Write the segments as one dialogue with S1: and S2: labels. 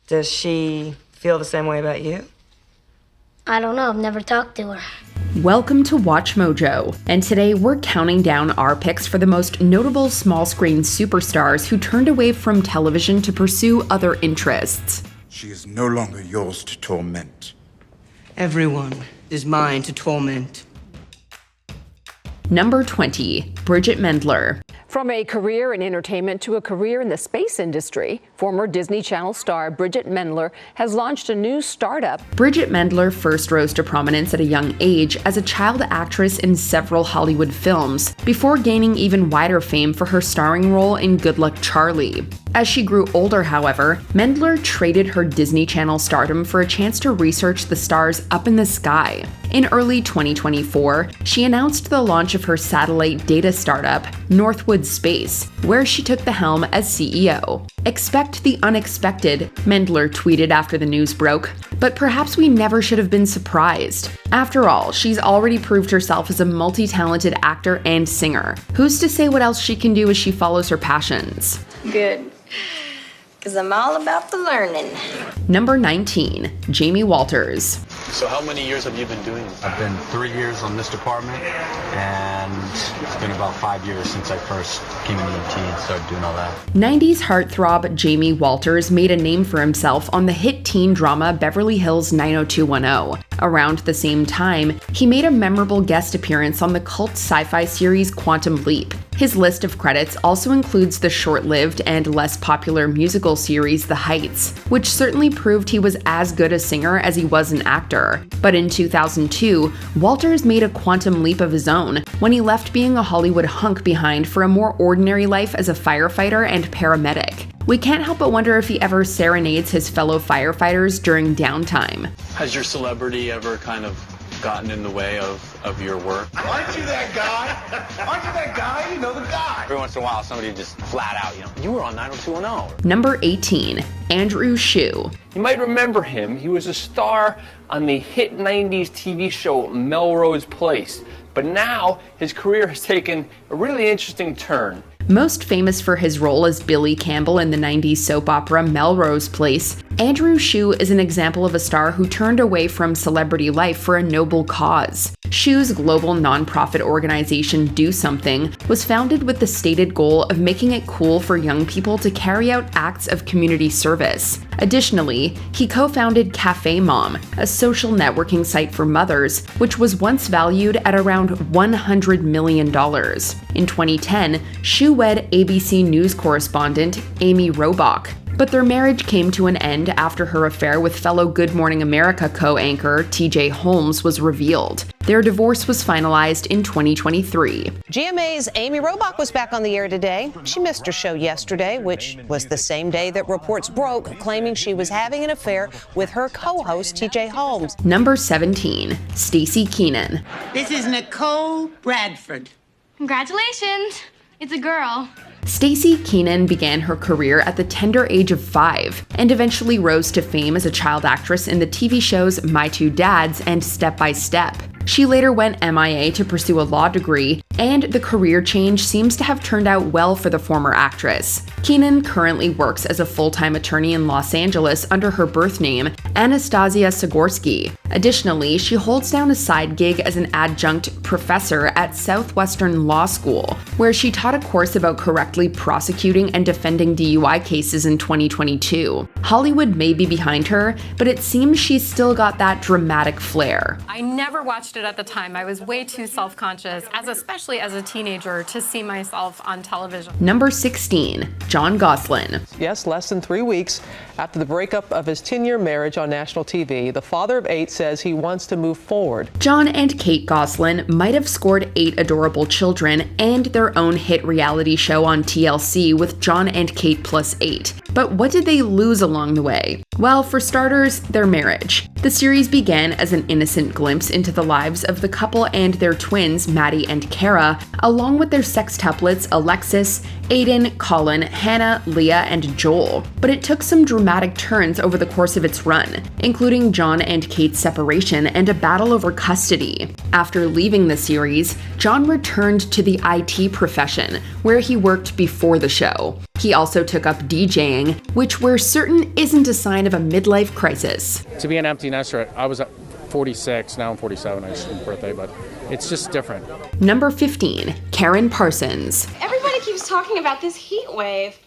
S1: Does she feel the same way about you?
S2: I don't know. I've never talked to her.
S3: Welcome to Watch Mojo, and today we're counting down our picks for the most notable small-screen superstars who turned away from television to pursue other interests.
S4: She is no longer yours to torment.
S5: Everyone is mine to torment.
S3: Number 20, Bridget Mendler.
S6: From a career in entertainment to a career in the space industry, former Disney Channel star Bridget Mendler has launched a new startup.
S3: Bridget Mendler first rose to prominence at a young age as a child actress in several Hollywood films, before gaining even wider fame for her starring role in Good Luck Charlie. As she grew older, however, Mendler traded her Disney Channel stardom for a chance to research the stars up in the sky. In early 2024, she announced the launch of her satellite data startup, Northwood Space, where she took the helm as CEO. "Expect the unexpected," Mendler tweeted after the news broke, but perhaps we never should have been surprised. After all, she's already proved herself as a multi-talented actor and singer. Who's to say what else she can do as she follows her passions?
S2: Good. Because I'm all about the learning.
S3: Number 19, Jamie Walters.
S7: So how many years have you been doing this?
S8: I've been 3 years on this department, and it's been about 5 years since I first came into the team and started doing all that.
S3: 90s heartthrob Jamie Walters made a name for himself on the hit teen drama Beverly Hills 90210. Around the same time, he made a memorable guest appearance on the cult sci-fi series Quantum Leap. His list of credits also includes the short-lived and less popular musical series The Heights, which certainly proved he was as good a singer as he was an actor. But in 2002, Walters made a quantum leap of his own when he left being a Hollywood hunk behind for a more ordinary life as a firefighter and paramedic. We can't help but wonder if he ever serenades his fellow firefighters during downtime.
S7: Has your celebrity ever kind of gotten in the way of your work?
S9: Aren't you that guy? Aren't you that guy? You know the guy.
S7: Every once in a while, somebody just flat out, you were on 90210.
S3: Number 18, Andrew Shue.
S10: You might remember him. He was a star on the hit 90s TV show Melrose Place. But now his career has taken a really interesting turn.
S3: Most famous for his role as Billy Campbell in the 90s soap opera Melrose Place, Andrew Shue is an example of a star who turned away from celebrity life for a noble cause. Shue's global nonprofit organization Do Something was founded with the stated goal of making it cool for young people to carry out acts of community service. Additionally, he co-founded Cafe Mom, a social networking site for mothers, which was once valued at around $100 million. In 2010, Shue wed ABC News correspondent Amy Robach, but their marriage came to an end after her affair with fellow Good Morning America co-anchor TJ Holmes was revealed. Their divorce was finalized in 2023.
S11: GMA's Amy Robach was back on the air today. She missed her show yesterday, which was the same day that reports broke claiming she was having an affair with her co-host TJ Holmes.
S3: Number 17, Stacy Keenan.
S12: This is Nicole Bradford.
S13: Congratulations! It's a girl.
S3: Stacy Keenan began her career at the tender age of 5 and eventually rose to fame as a child actress in the TV shows My Two Dads and Step by Step. She later went MIA to pursue a law degree, and the career change seems to have turned out well for the former actress. Keenan currently works as a full-time attorney in Los Angeles under her birth name, Anastasia Sigorsky. Additionally, she holds down a side gig as an adjunct professor at Southwestern Law School, where she taught a course about correctly prosecuting and defending DUI cases in 2022. Hollywood may be behind her, but it seems she's still got that dramatic flair.
S14: I never watched it at the time. I was way too self-conscious, especially as a teenager, to see myself on television.
S3: Number 16, Jon Gosselin.
S15: Yes, less than 3 weeks after the breakup of his 10-year marriage on national TV, the father of 8 says he wants to move forward.
S3: Jon and Kate Gosselin might have scored 8 adorable children and their own hit reality show on TLC with Jon and Kate plus 8. But what did they lose along the way? Well, for starters, their marriage. The series began as an innocent glimpse into the lives of the couple and their twins, Maddie and Kara, along with their sextuplets Alexis, Aiden, Colin, Hannah, Leah, and Joel. But it took some dramatic turns over the course of its run, including Jon and Kate's separation and a battle over custody. After leaving the series, Jon returned to the IT profession, where he worked before the show. He also took up DJing, which we're certain isn't a sign of a midlife crisis.
S16: To be an empty nester, I was at 46, now I'm 47, I just had a birthday, but it's just different.
S3: Number 15, Karen Parsons.
S17: Everybody keeps talking about this heat wave.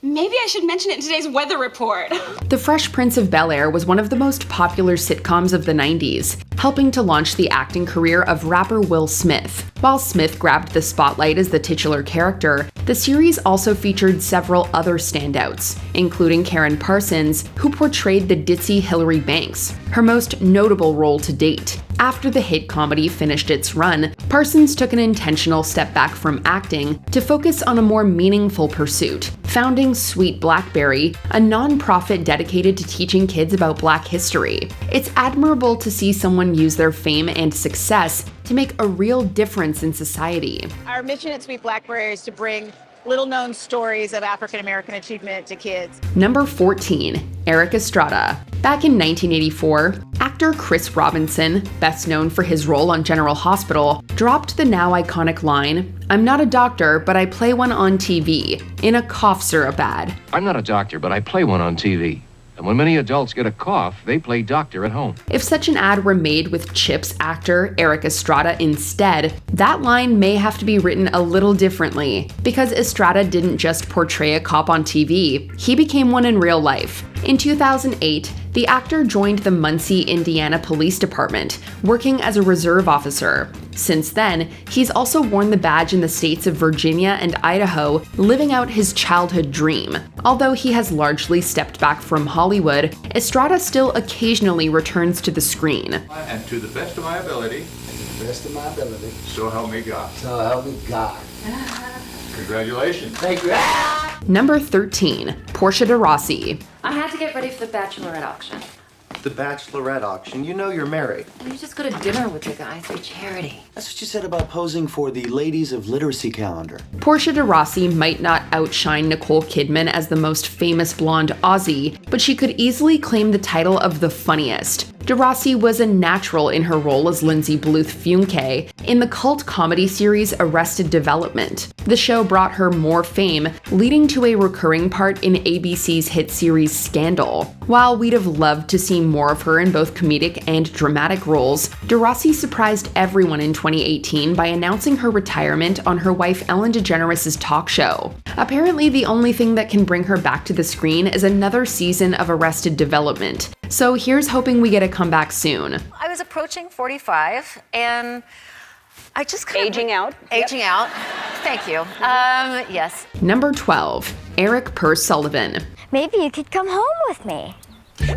S17: Maybe I should mention it in today's weather report.
S3: The Fresh Prince of Bel-Air was one of the most popular sitcoms of the 90s, helping to launch the acting career of rapper Will Smith. While Smith grabbed the spotlight as the titular character, the series also featured several other standouts, including Karen Parsons, who portrayed the ditzy Hillary Banks, her most notable role to date. After the hit comedy finished its run, Parsons took an intentional step back from acting to focus on a more meaningful pursuit, founding Sweet Blackberry, a non-profit dedicated to teaching kids about Black history. It's admirable to see someone use their fame and success to make a real difference in society.
S18: Our mission at Sweet Blackberry is to bring little-known stories of African-American achievement to kids.
S3: Number 14, Eric Estrada. Back in 1984, actor Chris Robinson, best known for his role on General Hospital, dropped the now iconic line, "I'm not a doctor, but I play one on TV," in a cough syrup ad.
S19: I'm not a doctor, but I play one on TV. And when many adults get a cough, they play doctor at home.
S3: If such an ad were made with Chips actor Eric Estrada instead, that line may have to be written a little differently, because Estrada didn't just portray a cop on TV, he became one in real life. In 2008, the actor joined the Muncie, Indiana Police Department, working as a reserve officer. Since then, he's also worn the badge in the states of Virginia and Idaho, living out his childhood dream. Although he has largely stepped back from Hollywood, Estrada still occasionally returns to the screen.
S20: And to the best of my ability.
S9: To the best of my ability.
S20: So help me God.
S9: So help me God.
S20: Congratulations.
S9: Thank you.
S3: Number 13, Portia de Rossi.
S21: I had to get ready for the bachelorette auction.
S22: The bachelorette auction? You know you're married.
S21: You just go to dinner with the guys for charity.
S22: That's what you said about posing for the Ladies of Literacy calendar.
S3: Portia de Rossi might not outshine Nicole Kidman as the most famous blonde Aussie, but she could easily claim the title of the funniest. De Rossi was a natural in her role as Lindsay Bluth-Funke in the cult comedy series Arrested Development. The show brought her more fame, leading to a recurring part in ABC's hit series Scandal. While we'd have loved to see more of her in both comedic and dramatic roles, De Rossi surprised everyone in 2018 by announcing her retirement on her wife Ellen DeGeneres' talk show. Apparently, the only thing that can bring her back to the screen is another season of Arrested Development. So here's hoping we get a comeback soon.
S23: I was approaching 45 and I just kind of...
S11: Aging out.
S23: Aging out. Thank you. Yes.
S3: Number 12, Eric P Sullivan.
S24: Maybe you could come home with me.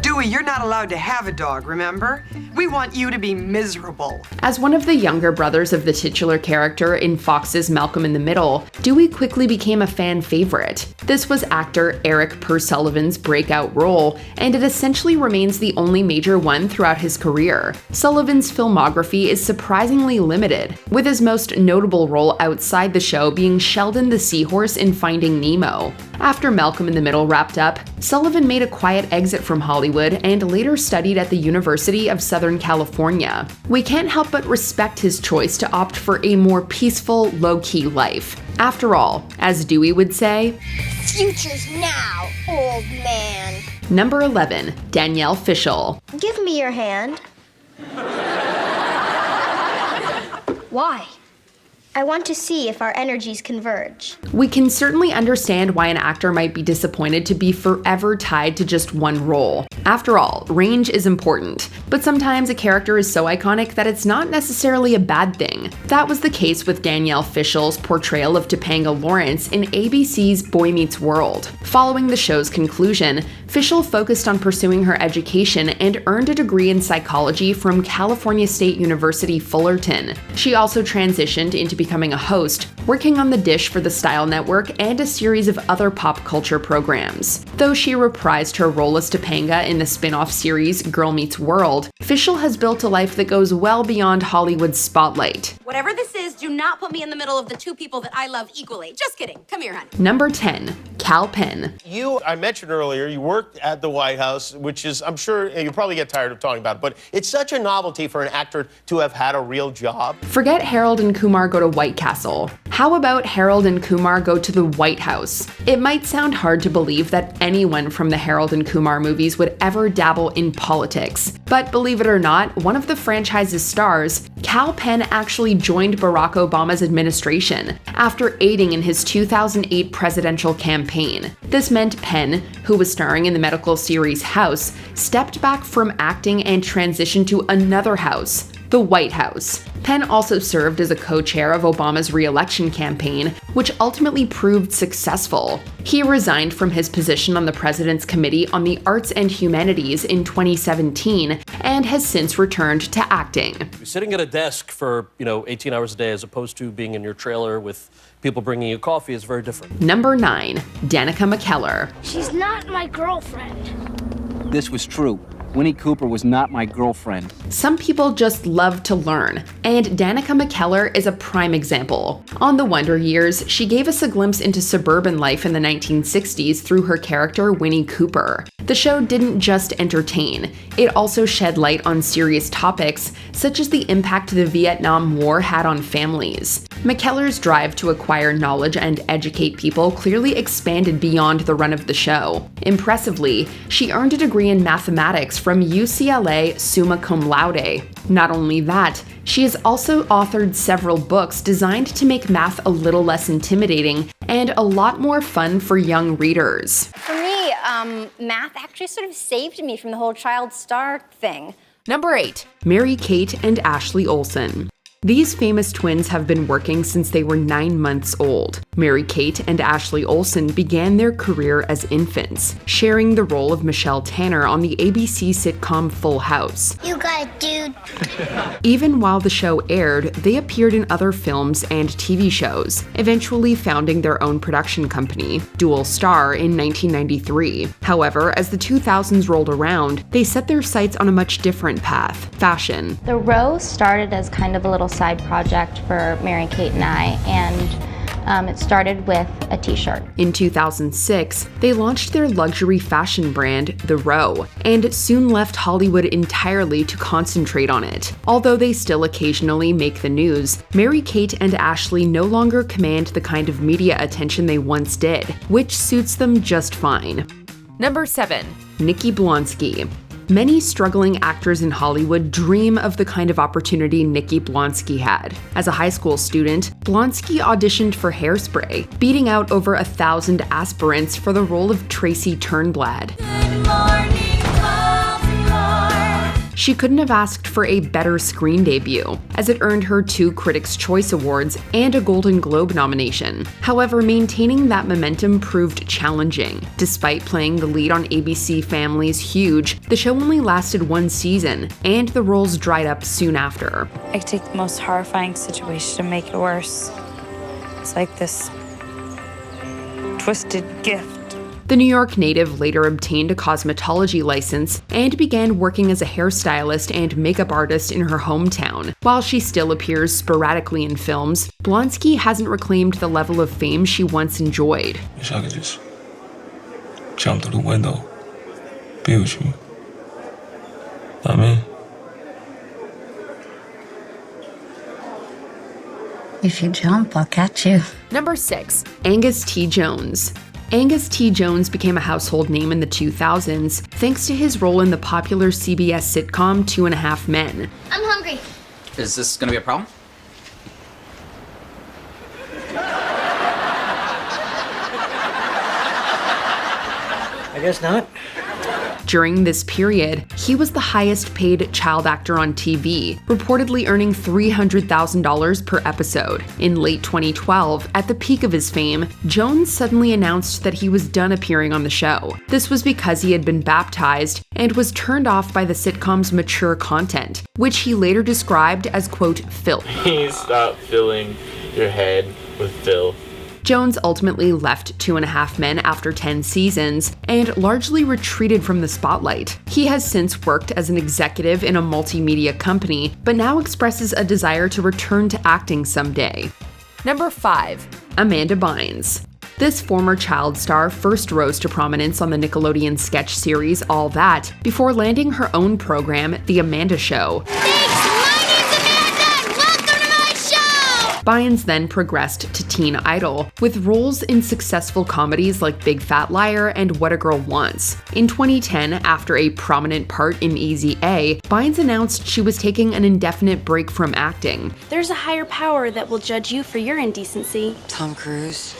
S25: Dewey, you're not allowed to have a dog, remember? We want you to be miserable.
S3: As one of the younger brothers of the titular character in Fox's Malcolm in the Middle, Dewey quickly became a fan favorite. This was actor Eric P Sullivan's breakout role, and it essentially remains the only major one throughout his career. Sullivan's filmography is surprisingly limited, with his most notable role outside the show being Sheldon the Seahorse in Finding Nemo. After Malcolm in the Middle wrapped up, Sullivan made a quiet exit from Hollywood and later studied at the University of Southern California. We can't help but respect his choice to opt for a more peaceful, low-key life. After all, as Dewey would say,
S24: "Future's now, old man."
S3: Number 11, Danielle Fishel.
S24: Give me your hand. Why? I want to see if our energies converge.
S3: We can certainly understand why an actor might be disappointed to be forever tied to just one role. After all, range is important, but sometimes a character is so iconic that it's not necessarily a bad thing. That was the case with Danielle Fishel's portrayal of Topanga Lawrence in ABC's Boy Meets World. Following the show's conclusion, Fishel focused on pursuing her education and earned a degree in psychology from California State University, Fullerton. She also transitioned into becoming a host, working on The Dish for the Style Network and a series of other pop culture programs. Though she reprised her role as Topanga in the spin-off series Girl Meets World, Fishel has built a life that goes well beyond Hollywood's spotlight.
S26: Whatever this is, do not put me in the middle of the two people that I love equally. Just kidding. Come here, honey.
S3: Number 10, Kal Penn.
S1: I mentioned earlier, you worked at the White House, which is, I'm sure you probably get tired of talking about it, but it's such a novelty for an actor to have had a real job.
S3: Forget Harold and Kumar go to White Castle. How about Harold and Kumar go to the White House? It might sound hard to believe that anyone from the Harold and Kumar movies would ever dabble in politics. But believe it or not, one of the franchise's stars, Kal Penn, actually joined Barack Obama's administration after aiding in his 2008 presidential campaign. This meant Penn, who was starring in the medical series House, stepped back from acting and transitioned to another house, the White House. Penn also served as a co-chair of Obama's re-election campaign, which ultimately proved successful. He resigned from his position on the President's Committee on the Arts and Humanities in 2017 and has since returned to acting.
S2: Sitting at a desk for, 18 hours a day as opposed to being in your trailer with people bringing you coffee is very different.
S3: Number 9. Danica McKellar.
S24: She's not my girlfriend.
S4: This was true. Winnie Cooper was not my girlfriend.
S3: Some people just love to learn, and Danica McKellar is a prime example. On The Wonder Years, she gave us a glimpse into suburban life in the 1960s through her character Winnie Cooper. The show didn't just entertain, it also shed light on serious topics, such as the impact the Vietnam War had on families. McKellar's drive to acquire knowledge and educate people clearly expanded beyond the run of the show. Impressively, she earned a degree in mathematics from UCLA summa cum laude. Not only that, she has also authored several books designed to make math a little less intimidating and a lot more fun for young readers.
S5: For me, math actually sort of saved me from the whole child star thing.
S3: Number 8. Mary-Kate and Ashley Olsen. These famous twins have been working since they were 9 months old. Mary-Kate and Ashley Olsen began their career as infants, sharing the role of Michelle Tanner on the ABC sitcom Full House.
S24: You got it, dude.
S3: Even while the show aired, they appeared in other films and TV shows, eventually founding their own production company, Dual Star, in 1993. However, as the 2000s rolled around, they set their sights on a much different path: fashion.
S6: The Row started as kind of a little side project for Mary-Kate and I, and it started with a t-shirt.
S3: In 2006, they launched their luxury fashion brand, The Row, and soon left Hollywood entirely to concentrate on it. Although they still occasionally make the news, Mary-Kate and Ashley no longer command the kind of media attention they once did, which suits them just fine. Number 7. Nikki Blonsky. Many struggling actors in Hollywood dream of the kind of opportunity Nikki Blonsky had. As a high school student, Blonsky auditioned for Hairspray, beating out over 1,000 aspirants for the role of Tracy Turnblad. She couldn't have asked for a better screen debut, as it earned her 2 Critics' Choice Awards and a Golden Globe nomination. However, maintaining that momentum proved challenging. Despite playing the lead on ABC Family's Huge, the show only lasted 1 season, and the roles dried up soon after.
S26: I take the most horrifying situation to make it worse. It's like this twisted gift.
S3: The New York native later obtained a cosmetology license and began working as a hairstylist and makeup artist in her hometown. While she still appears sporadically in films, Blonsky hasn't reclaimed the level of fame she once enjoyed.
S27: Wish I could just jump through the window, be with you. I mean,
S12: if you jump, I'll catch you.
S3: Number 6. Angus T Jones. Angus T Jones became a household name in the 2000s thanks to his role in the popular CBS sitcom 2.5 Men.
S24: I'm hungry.
S28: Is this gonna be a problem?
S29: I guess not.
S3: During this period, he was the highest paid child actor on TV, reportedly earning $300,000 per episode. In late 2012, at the peak of his fame, Jones suddenly announced that he was done appearing on the show. This was because he had been baptized and was turned off by the sitcom's mature content, which he later described as, quote, filth.
S30: Please stop filling your head with filth.
S3: Jones ultimately left 2.5 Men after 10 seasons and largely retreated from the spotlight. He has since worked as an executive in a multimedia company, but now expresses a desire to return to acting someday. Number 5. Amanda Bynes. This former child star first rose to prominence on the Nickelodeon sketch series All That, before landing her own program, The Amanda Show. Bynes then progressed to teen idol, with roles in successful comedies like Big Fat Liar and What a Girl Wants. In 2010, after a prominent part in Easy A, Bynes announced she was taking an indefinite break from acting.
S7: There's a higher power that will judge you for your indecency.
S8: Tom Cruise.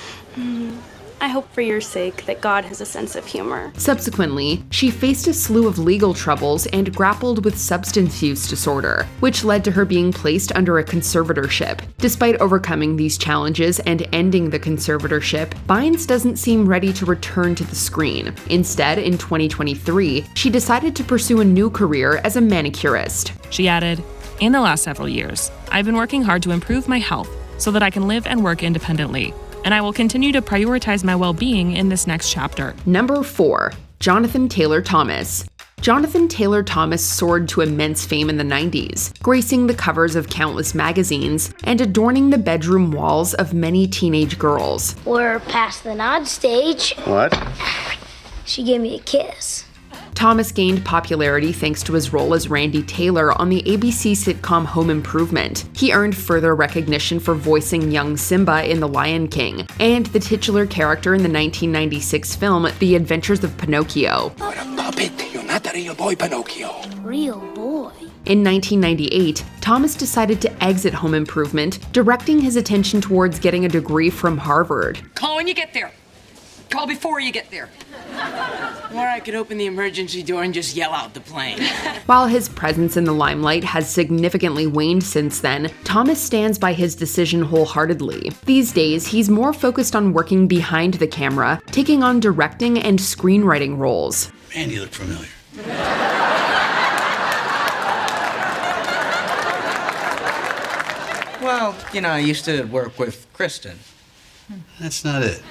S7: I hope for your sake that God has a sense of humor.
S3: Subsequently, she faced a slew of legal troubles and grappled with substance use disorder, which led to her being placed under a conservatorship. Despite overcoming these challenges and ending the conservatorship, Bynes doesn't seem ready to return to the screen. Instead, in 2023, she decided to pursue a new career as a manicurist.
S10: She added, "In the last several years, I've been working hard to improve my health so that I can live and work independently. And I will continue to prioritize my well-being in this next chapter."
S3: Number 4. Jonathan Taylor Thomas. Jonathan Taylor Thomas soared to immense fame in the 90s, gracing the covers of countless magazines and adorning the bedroom walls of many teenage girls.
S24: We're past the nod stage.
S22: What?
S24: She gave me a kiss.
S3: Thomas gained popularity thanks to his role as Randy Taylor on the ABC sitcom Home Improvement. He earned further recognition for voicing young Simba in The Lion King, and the titular character in the 1996 film The Adventures of Pinocchio.
S9: You're a puppet. You're not a real boy, Pinocchio.
S24: Real boy.
S3: In 1998, Thomas decided to exit Home Improvement, directing his attention towards getting a degree from Harvard.
S13: Call when you get there. Call before you get there. Or I could open the emergency door and just yell out the plane.
S3: While his presence in the limelight has significantly waned since then, Thomas stands by his decision wholeheartedly. These days, he's more focused on working behind the camera, taking on directing and screenwriting roles.
S9: Man, you look familiar.
S13: Well, I used to work with Kristen.
S9: That's not it.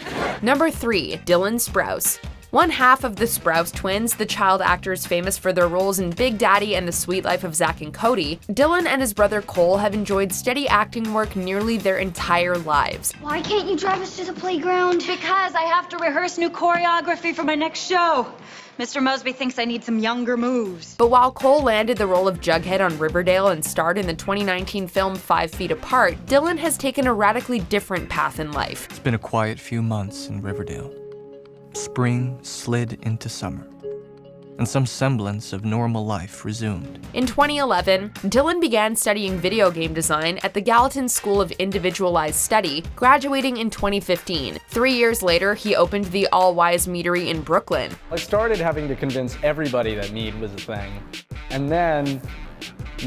S3: Number 3. Dylan Sprouse. One half of the Sprouse twins, the child actors famous for their roles in Big Daddy and The Sweet Life of Zack and Cody, Dylan and his brother Cole have enjoyed steady acting work nearly their entire lives.
S24: Why can't you drive us to the playground?
S14: Because I have to rehearse new choreography for my next show. Mr. Mosby thinks I need some younger moves.
S3: But while Cole landed the role of Jughead on Riverdale and starred in the 2019 film 5 Feet Apart, Dylan has taken a radically different path in life.
S15: It's been a quiet few months in Riverdale. Spring slid into summer, and some semblance of normal life resumed.
S3: In 2011, Dylan began studying video game design at the Gallatin School of Individualized Study, graduating in 2015. 3 years later, he opened the All Wise Meadery in Brooklyn.
S16: I started having to convince everybody that mead was a thing, and then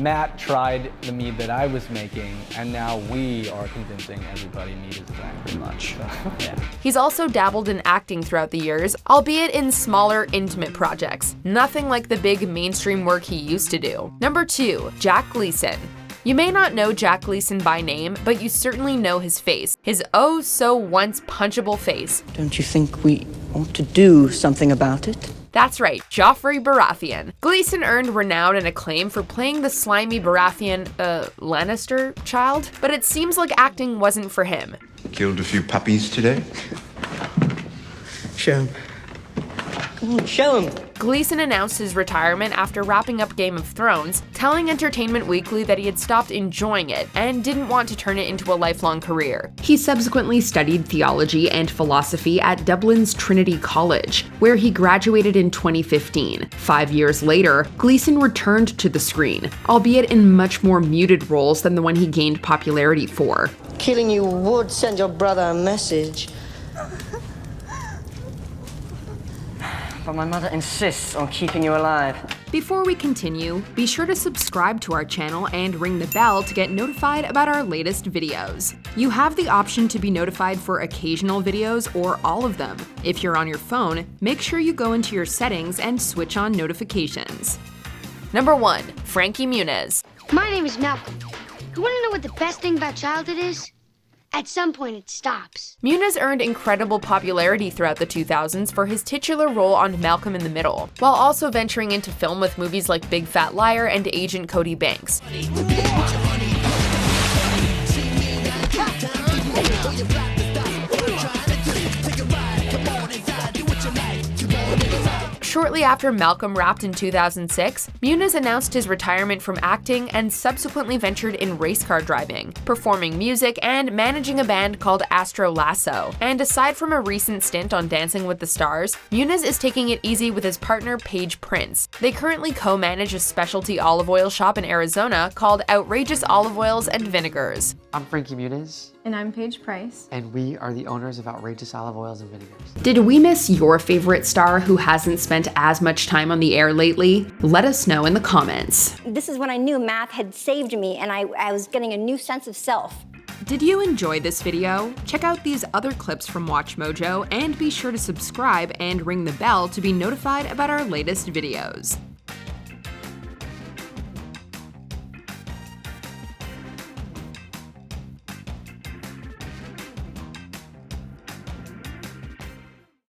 S16: Matt tried the mead that I was making, and now we are convincing everybody mead is a thing. Pretty much. So, yeah.
S3: He's also dabbled in acting throughout the years, albeit in smaller, intimate projects. Nothing like the big mainstream work he used to do. Number 2. Jack Gleason. You may not know Jack Gleason by name, but you certainly know his face. His oh-so-once punchable face.
S17: Don't you think we ought to do something about it?
S3: That's right, Joffrey Baratheon. Gleason earned renown and acclaim for playing the slimy Baratheon, Lannister child, but it seems like acting wasn't for him.
S18: Killed a few puppies today?
S17: Show him. Come on, show him.
S3: Gleason announced his retirement after wrapping up Game of Thrones, telling Entertainment Weekly that he had stopped enjoying it and didn't want to turn it into a lifelong career. He subsequently studied theology and philosophy at Dublin's Trinity College, where he graduated in 2015. 5 years later, Gleason returned to the screen, albeit in much more muted roles than the one he gained popularity for.
S17: Killing you would send your brother a message. But my mother insists on keeping you alive.
S3: Before we continue, be sure to subscribe to our channel and ring the bell to get notified about our latest videos. You have the option to be notified for occasional videos or all of them. If you're on your phone, make sure you go into your settings and switch on notifications. Number 1. Frankie Muniz.
S24: My name is Malcolm. You want to know what the best thing about childhood is? At some point, it stops.
S3: Muniz earned incredible popularity throughout the 2000s for his titular role on Malcolm in the Middle, while also venturing into film with movies like Big Fat Liar and Agent Cody Banks. Shortly after Malcolm wrapped in 2006, Nunes announced his retirement from acting and subsequently ventured in race car driving, performing music, and managing a band called Astro Lasso. And aside from a recent stint on Dancing with the Stars, Nunes is taking it easy with his partner Paige Prince. They currently co-manage a specialty olive oil shop in Arizona called Outrageous Olive Oils and Vinegars.
S1: I'm Frankie Muniz.
S2: And I'm Paige Price.
S1: And we are the owners of Outrageous Olive Oils and Vinegars.
S3: Did we miss your favorite star who hasn't spent as much time on the air lately? Let us know in the comments.
S5: This is when I knew math had saved me and I was getting a new sense of self.
S3: Did you enjoy this video? Check out these other clips from WatchMojo and be sure to subscribe and ring the bell to be notified about our latest videos.